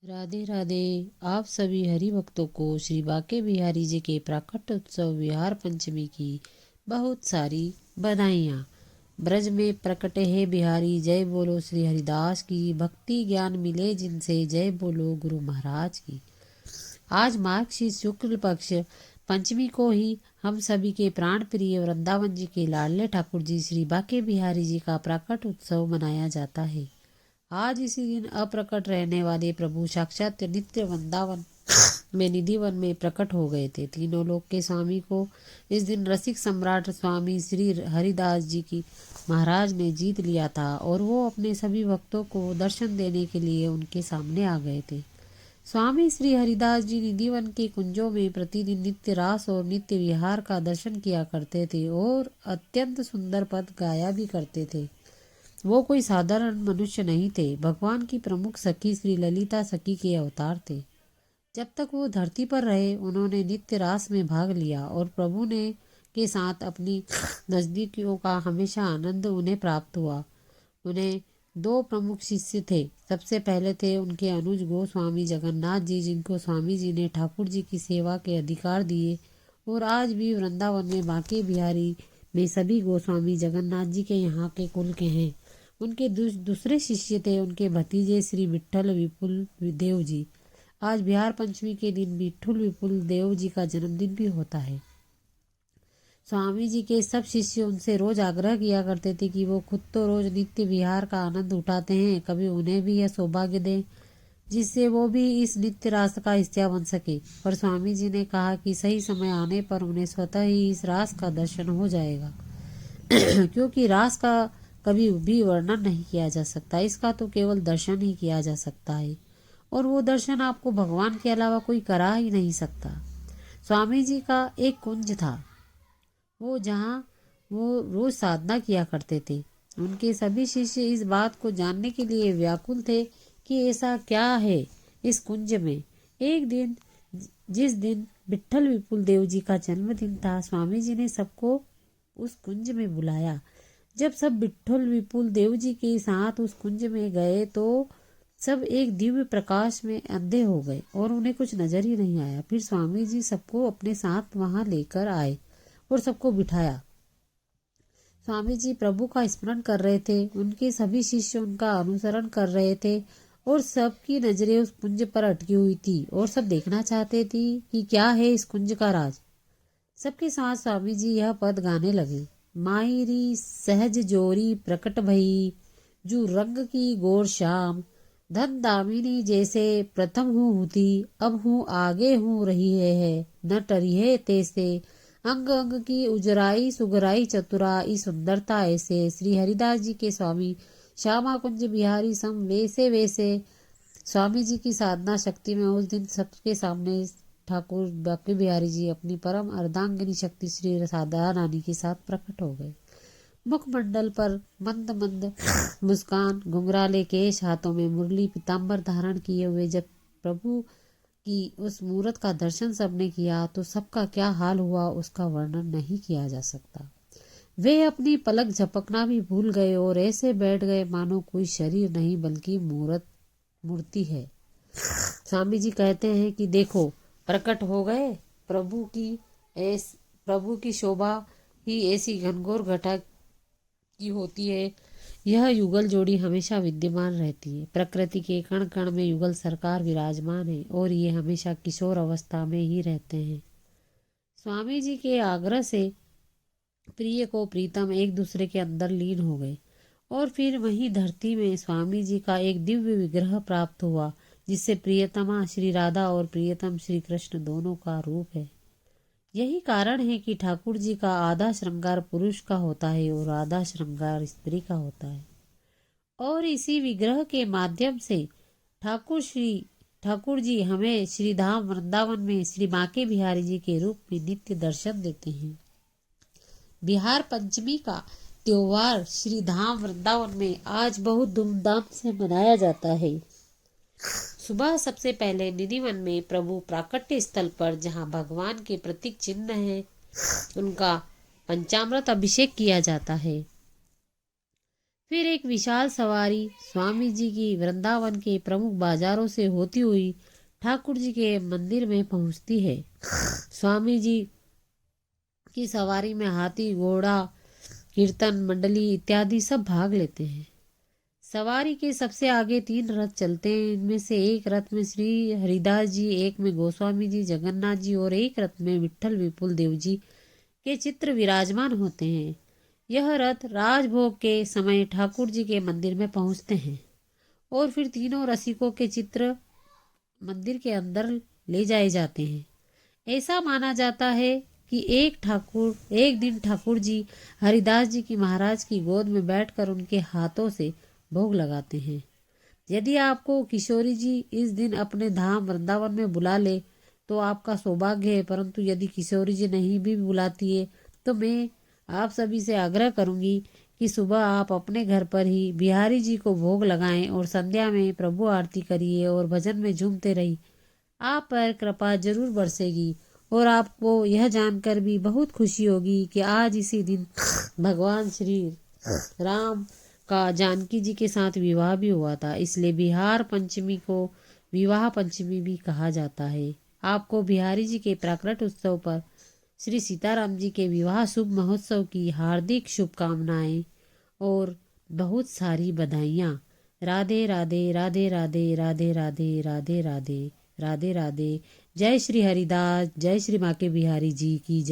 राधे राधे। आप सभी हरि भक्तों को श्री बांके बिहारी जी के प्राकट्य उत्सव विहार पंचमी की बहुत सारी बधाइयाँ। ब्रज में प्रकटे है बिहारी, जय बोलो श्री हरिदास की। भक्ति ज्ञान मिले जिनसे, जय बोलो गुरु महाराज की। आज मार्गशीर्ष शुक्ल पक्ष पंचमी को ही हम सभी के प्राण प्रिय वृंदावन जी के लाडले ठाकुर जी श्री बांके बिहारी जी का प्राकट उत्सव मनाया जाता है। आज इसी दिन अप्रकट रहने वाले प्रभु साक्षात नित्य वृंदावन में निधि वन में प्रकट हो गए थे। तीनों लोक के स्वामी को इस दिन रसिक सम्राट स्वामी श्री हरिदास जी की महाराज ने जीत लिया था और वो अपने सभी भक्तों को दर्शन देने के लिए उनके सामने आ गए थे। स्वामी श्री हरिदास जी निधिवन के कुंजों में प्रतिदिन नित्य रास और नित्य विहार का दर्शन किया करते थे और अत्यंत सुंदर पद गाया भी करते थे। वो कोई साधारण मनुष्य नहीं थे, भगवान की प्रमुख सखी श्री ललिता सखी के अवतार थे। जब तक वो धरती पर रहे उन्होंने नित्य रास में भाग लिया और प्रभु ने के साथ अपनी नजदीकियों का हमेशा आनंद उन्हें प्राप्त हुआ। उन्हें दो प्रमुख शिष्य थे। सबसे पहले थे उनके अनुज गोस्वामी जगन्नाथ जी, जिनको स्वामी जी ने ठाकुर जी की सेवा के अधिकार दिए और आज भी वृंदावन में बांके बिहारी में सभी गोस्वामी जगन्नाथ जी के यहाँ के कुल के हैं। उनके दूसरे शिष्य थे उनके भतीजे श्री विट्ठल विपुल देव जी। आज बिहार पंचमी के दिन विट्ठल विपुल देव जी का जन्मदिन भी होता है। स्वामी जी के सब शिष्य उनसे रोज आग्रह किया करते थे कि वो खुद तो रोज नित्य विहार का आनंद उठाते हैं, कभी उन्हें भी यह सौभाग्य दें जिससे वो भी इस नित्य रास का हिस्सा बन सके। पर स्वामी जी ने कहा कि सही समय आने पर उन्हें स्वतः ही इस रास का दर्शन हो जाएगा क्योंकि रास का कभी भी वर्णन नहीं किया जा सकता, इसका तो केवल दर्शन ही किया जा सकता है और वो दर्शन आपको भगवान के अलावा कोई करा ही नहीं सकता। स्वामी जी का एक कुंज था वो जहाँ वो रोज साधना किया करते थे। उनके सभी शिष्य इस बात को जानने के लिए व्याकुल थे कि ऐसा क्या है इस कुंज में। एक दिन जिस दिन विट्ठल विपुल देव जी का जन्मदिन था, स्वामी जी ने सबको उस कुंज में बुलाया। जब सब विट्ठल विपुल देव जी के साथ उस कुंज में गए तो सब एक दिव्य प्रकाश में अंधे हो गए और उन्हें कुछ नजर ही नहीं आया। फिर स्वामी जी सबको अपने साथ वहां लेकर आए और सबको बिठाया। स्वामी जी प्रभु का स्मरण कर रहे थे, उनके सभी शिष्य उनका अनुसरण कर रहे थे और सबकी नजरें उस कुंज पर अटकी हुई थी और सब देखना चाहते थी कि क्या है इस कुंज का राज। सबके साथ स्वामी जी यह पद गाने लगे। माहिरी सहज जोरी प्रकट भई, जू रंग की गोर शाम, धन दामिनी जैसे प्रथम हूँ हुती, अब हूँ आगे हूँ रही है न टरी है तैसे, अंग अंग की उजराई सुगराई चतुराई सुंदरता ऐसे। श्री हरिदास जी के स्वामी श्यामा कुंज बिहारी सम वैसे वैसे। स्वामी जी की साधना शक्ति में उस दिन सबके सामने ठाकुर बांके बिहारी जी अपनी परम अर्धांगिनी शक्ति श्री राधा रानी के साथ प्रकट हो गए। मुखमंडल पर मंद मंद मुस्कान, घुंघराले केश, हाथों में मुरली पीताम्बर धारण किए हुए जब प्रभु की उस मूर्त का दर्शन सबने किया तो सबका क्या हाल हुआ उसका वर्णन नहीं किया जा सकता। वे अपनी पलक झपकना भी भूल गए और ऐसे बैठ गए मानो कोई शरीर नहीं बल्कि मूर्ति है। स्वामी जी कहते हैं कि देखो प्रकट हो गए प्रभु की शोभा ही ऐसी घनघोर घटा की होती है। यह युगल जोड़ी हमेशा विद्यमान रहती है। प्रकृति के कण कण में युगल सरकार विराजमान है और ये हमेशा किशोर अवस्था में ही रहते हैं। स्वामी जी के आग्रह से प्रिय को प्रीतम एक दूसरे के अंदर लीन हो गए और फिर वहीं धरती में स्वामी जी का एक दिव्य विग्रह प्राप्त हुआ जिससे प्रियतमा श्री राधा और प्रियतम श्री कृष्ण दोनों का रूप है। यही कारण है कि ठाकुर जी का आधा श्रृंगार पुरुष का होता है और आधा श्रृंगार स्त्री का होता है और इसी विग्रह के माध्यम से ठाकुर जी हमें श्री धाम वृंदावन में श्री बांके बिहारी जी के रूप में नित्य दर्शन देते हैं। बिहार पंचमी का त्योहार श्री धाम वृंदावन में आज बहुत धूमधाम से मनाया जाता है। सुबह सबसे पहले निधिवन में प्रभु प्राकट्य स्थल पर जहां भगवान के प्रतीक चिन्ह है उनका पंचामृत अभिषेक किया जाता है। फिर एक विशाल सवारी स्वामी जी की वृंदावन के प्रमुख बाजारों से होती हुई ठाकुर जी के मंदिर में पहुंचती है। स्वामी जी की सवारी में हाथी, घोड़ा, कीर्तन मंडली इत्यादि सब भाग लेते हैं। सवारी के सबसे आगे 3 रथ चलते हैं। इनमें से एक रथ में श्री हरिदास जी, एक में गोस्वामी जी, जगन्नाथ जी और एक रथ में विट्ठल विपुल देव जी के चित्र विराजमान होते हैं। यह रथ राजभोग के समय ठाकुर जी के मंदिर में पहुंचते हैं और फिर तीनों रसिकों के चित्र मंदिर के अंदर ले जाए जाते हैं। ऐसा माना जाता है कि एक दिन ठाकुर जी हरिदास जी की महाराज की गोद में बैठकर उनके हाथों से भोग लगाते हैं। यदि आपको किशोरी जी इस दिन अपने धाम वृंदावन में बुला ले तो आपका सौभाग्य है, परंतु यदि किशोरी जी नहीं भी बुलाती है तो मैं आप सभी से आग्रह करूंगी कि सुबह आप अपने घर पर ही बिहारी जी को भोग लगाएं और संध्या में प्रभु आरती करिए और भजन में झूमते रहिए। आप पर कृपा जरूर बरसेगी और आपको यह जानकर भी बहुत खुशी होगी कि आज इसी दिन भगवान श्री राम का जानकी जी के साथ विवाह भी हुआ था। इसलिए बिहार पंचमी को विवाह पंचमी भी कहा जाता है। आपको बिहारी जी के प्राकट उत्सव पर श्री सीताराम जी के विवाह शुभ महोत्सव की हार्दिक शुभकामनाएं और बहुत सारी बधाइयाँ। राधे राधे राधे राधे राधे राधे राधे राधे राधे राधे। जय श्री हरिदास, जय श्री माँ के बिहारी जी की जय।